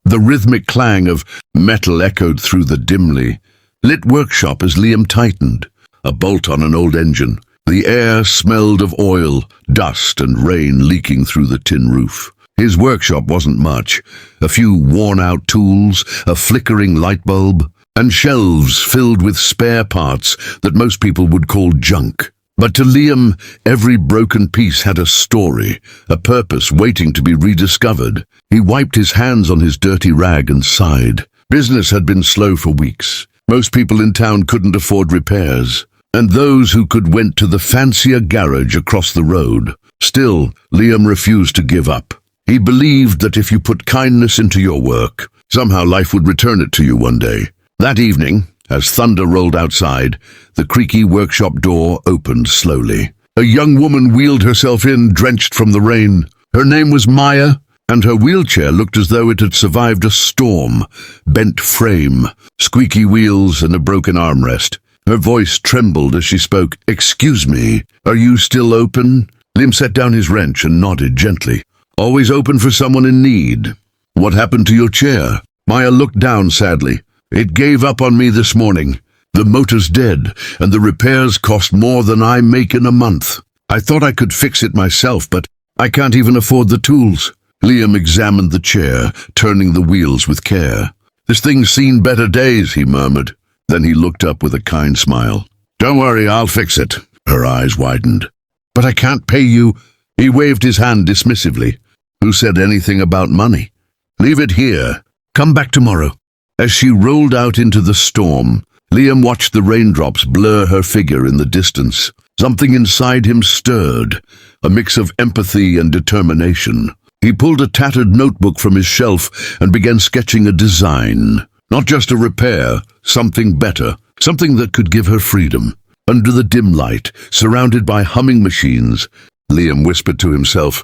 The rhythmic clang of metal echoed through the dimly lit workshop as Liam tightened a bolt on an old engine. The air smelled of oil, dust, and rain leaking through the tin roof. His workshop wasn't much. A few worn-out tools, a flickering light bulb, and shelves filled with spare parts that most people would call junk. But to Liam, every broken piece had a story, a purpose waiting to be rediscovered. He wiped his hands on his dirty rag and sighed. Business had been slow for weeks. Most people in town couldn't afford repairs, and those who could went to the fancier garage across the road. Still, Liam refused to give up. He believed that if you put kindness into your work, somehow life would return it to you one day. That evening, as thunder rolled outside, the creaky workshop door opened slowly. A young woman wheeled herself in, drenched from the rain. Her name was Maya, and her wheelchair looked as though it had survived a storm. Bent frame, squeaky wheels, and a broken armrest. Her voice trembled as she spoke. "Excuse me, are you still open?" Liam set down his wrench and nodded gently. "Always open for someone in need." "What happened to your chair?" Maya looked down sadly. "It gave up on me this morning. The motor's dead, and the repairs cost more than I make in a month. I thought I could fix it myself, but I can't even afford the tools." Liam examined the chair, turning the wheels with care. "This thing's seen better days," he murmured. Then he looked up with a kind smile. "Don't worry, I'll fix it." Her eyes widened. "But I can't pay you." He waved his hand dismissively. "Who said anything about money? Leave it here. Come back tomorrow." As she rolled out into the storm, Liam watched the raindrops blur her figure in the distance. Something inside him stirred, a mix of empathy and determination. He pulled a tattered notebook from his shelf and began sketching a design. Not just a repair, something better, something that could give her freedom. Under the dim light, surrounded by humming machines, Liam whispered to himself,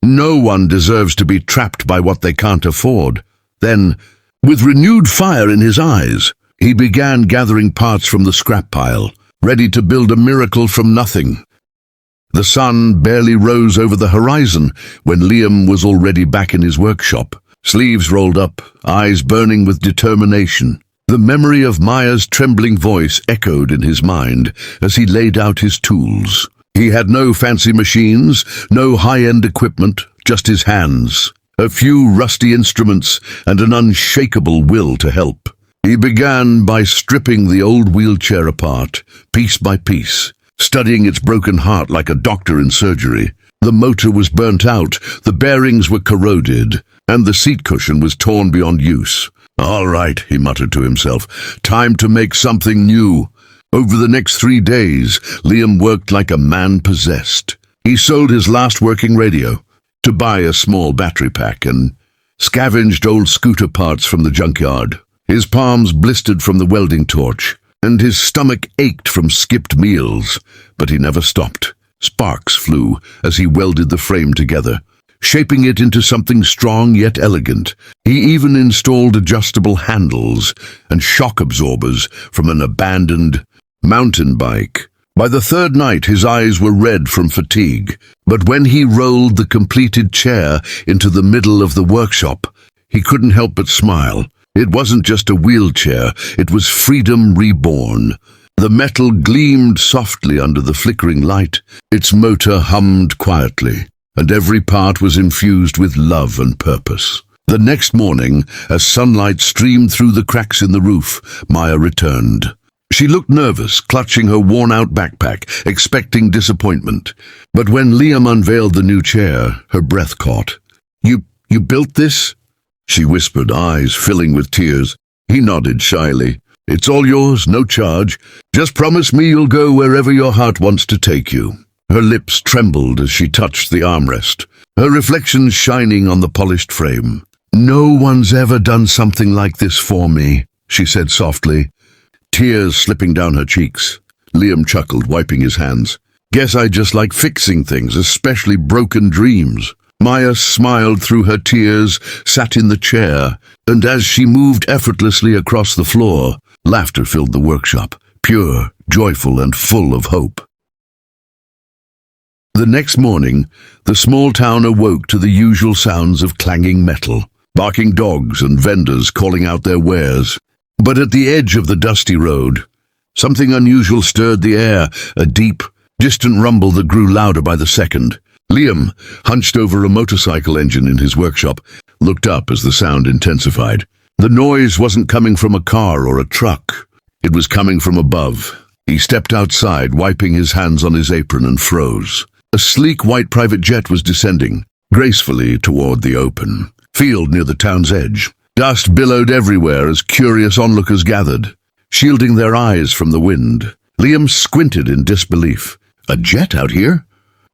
"No one deserves to be trapped by what they can't afford." Then, with renewed fire in his eyes, he began gathering parts from the scrap pile, ready to build a miracle from nothing. The sun barely rose over the horizon when Liam was already back in his workshop, sleeves rolled up, eyes burning with determination. The memory of Maya's trembling voice echoed in his mind as he laid out his tools. He had no fancy machines, no high-end equipment, just his hands, a few rusty instruments, and an unshakable will to help. He began by stripping the old wheelchair apart, piece by piece, studying its broken heart like a doctor in surgery. The motor was burnt out, the bearings were corroded, and the seat cushion was torn beyond use. "All right," he muttered to himself, "time to make something new." Over the next 3 days, Liam worked like a man possessed. He sold his last working radio to buy a small battery pack and scavenged old scooter parts from the junkyard. His palms blistered from the welding torch, and his stomach ached from skipped meals, but he never stopped. Sparks flew as he welded the frame together, shaping it into something strong yet elegant. He even installed adjustable handles and shock absorbers from an abandoned mountain bike. By the 3rd night, his eyes were red from fatigue, but when he rolled the completed chair into the middle of the workshop, he couldn't help but smile. It wasn't just a wheelchair, it was freedom reborn. The metal gleamed softly under the flickering light. Its motor hummed quietly, and every part was infused with love and purpose. The next morning, as sunlight streamed through the cracks in the roof, Maya returned. She looked nervous, clutching her worn-out backpack, expecting disappointment. But when Liam unveiled the new chair, her breath caught. You built this?" she whispered, eyes filling with tears. He nodded shyly. "It's all yours, no charge. Just promise me you'll go wherever your heart wants to take you." Her lips trembled as she touched the armrest, her reflection shining on the polished frame. "No one's ever done something like this for me," she said softly, tears slipping down her cheeks. Liam chuckled, wiping his hands. "Guess I just like fixing things, especially broken dreams." Maya smiled through her tears, sat in the chair, and as she moved effortlessly across the floor, laughter filled the workshop, pure, joyful, and full of hope. The next morning, the small town awoke to the usual sounds of clanging metal. barking dogs and vendors calling out their wares. But at the edge of the dusty road, something unusual stirred the air, a deep, distant rumble that grew louder by the second. Liam, hunched over a motorcycle engine in his workshop, looked up as the sound intensified. The noise wasn't coming from a car or a truck. It was coming from above. He stepped outside, wiping his hands on his apron, and froze. A sleek white private jet was descending, gracefully toward the open field near the town's edge. Dust billowed everywhere as curious onlookers gathered, shielding their eyes from the wind. Liam squinted in disbelief. "A jet out here?"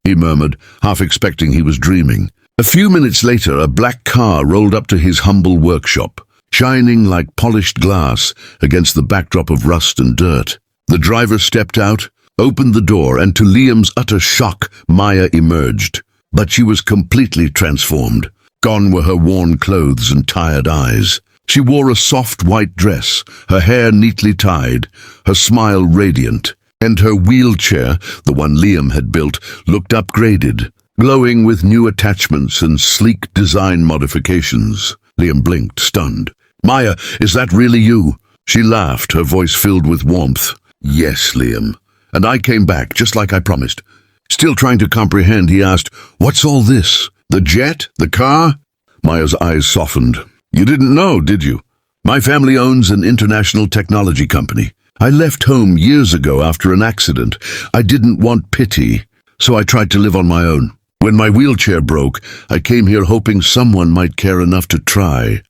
he murmured, half expecting he was dreaming. A few minutes later, a black car rolled up to his humble workshop, shining like polished glass against the backdrop of rust and dirt. The driver stepped out, opened the door, and to Liam's utter shock, Maya emerged. But she was completely transformed. Gone were her worn clothes and tired eyes. She wore a soft white dress, her hair neatly tied, her smile radiant, and her wheelchair, the one Liam had built, looked upgraded, glowing with new attachments and sleek design modifications. Liam blinked, stunned. "Maya, is that really you?" She laughed, her voice filled with warmth. "Yes, Liam. And I came back, just like I promised." Still trying to comprehend, he asked, "What's all this? The jet? The car?" Maya's eyes softened. "You didn't know, did you? My family owns an international technology company. I left home years ago after an accident. I didn't want pity, so I tried to live on my own. When my wheelchair broke, I came here hoping someone might care enough to try.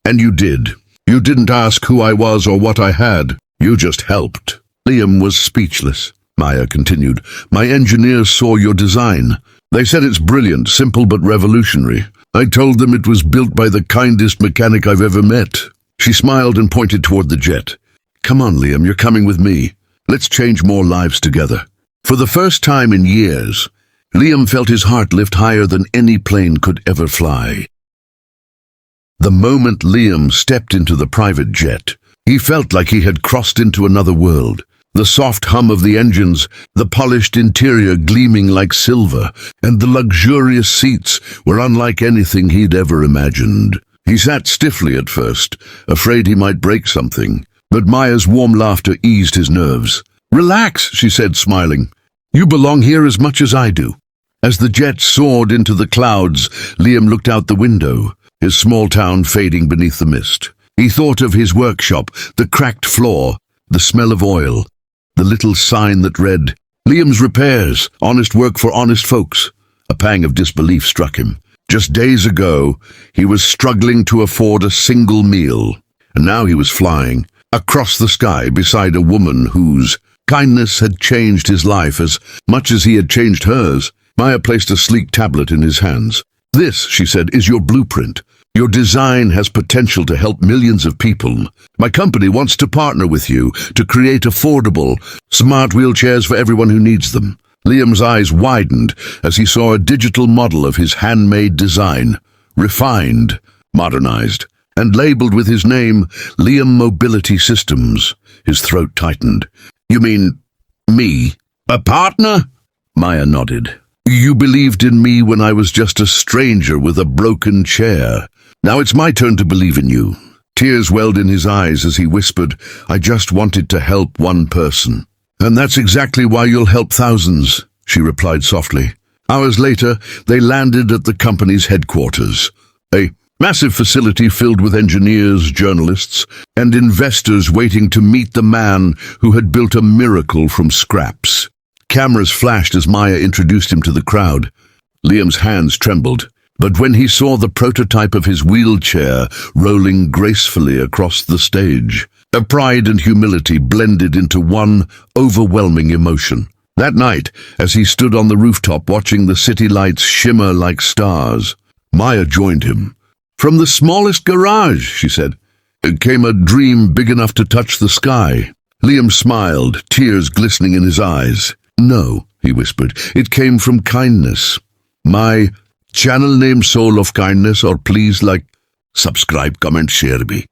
And you did. You didn't ask who I was or what I had. You just helped." Liam was speechless. Maya continued, "My engineers saw your design. They said it's brilliant, simple but revolutionary. I told them it was built by the kindest mechanic I've ever met." She smiled and pointed toward the jet. "Come on, Liam, you're coming with me. Let's change more lives together." For the first time in years, Liam felt his heart lift higher than any plane could ever fly. The moment Liam stepped into the private jet, he felt like he had crossed into another world. The soft hum of the engines, the polished interior gleaming like silver, and the luxurious seats were unlike anything he'd ever imagined. He sat stiffly at first, afraid he might break something, but Maya's warm laughter eased his nerves. "Relax," she said, smiling. "You belong here as much as I do." As the jet soared into the clouds, Liam looked out the window, his small town fading beneath the mist. He thought of his workshop, the cracked floor, the smell of oil, the little sign that read, "Liam's Repairs, honest work for honest folks." A pang of disbelief struck him. Just days ago, he was struggling to afford a single meal, and now he was flying across the sky beside a woman whose kindness had changed his life as much as he had changed hers. Maya placed a sleek tablet in his hands. "This," she said, "is your blueprint. Your design has potential to help millions of people. My company wants to partner with you to create affordable, smart wheelchairs for everyone who needs them." Liam's eyes widened as he saw a digital model of his handmade design, refined, modernized, and labeled with his name, Liam Mobility Systems. His throat tightened. "You mean me? A partner?" Maya nodded. "You believed in me when I was just a stranger with a broken chair. Now it's my turn to believe in you." Tears welled in his eyes as he whispered, "I just wanted to help one person." "And that's exactly why you'll help thousands," she replied softly. Hours later, they landed at the company's headquarters, a massive facility filled with engineers, journalists, and investors waiting to meet the man who had built a miracle from scraps. Cameras flashed as Maya introduced him to the crowd. Liam's hands trembled, but when he saw the prototype of his wheelchair rolling gracefully across the stage, a pride and humility blended into one overwhelming emotion. That night, as he stood on the rooftop watching the city lights shimmer like stars, Maya joined him. "From the smallest garage," she said, "came a dream big enough to touch the sky." Liam smiled, tears glistening in his eyes. "No," he whispered, "it came from kindness. My channel name Soul of Kindness, or please like, subscribe, comment, share me."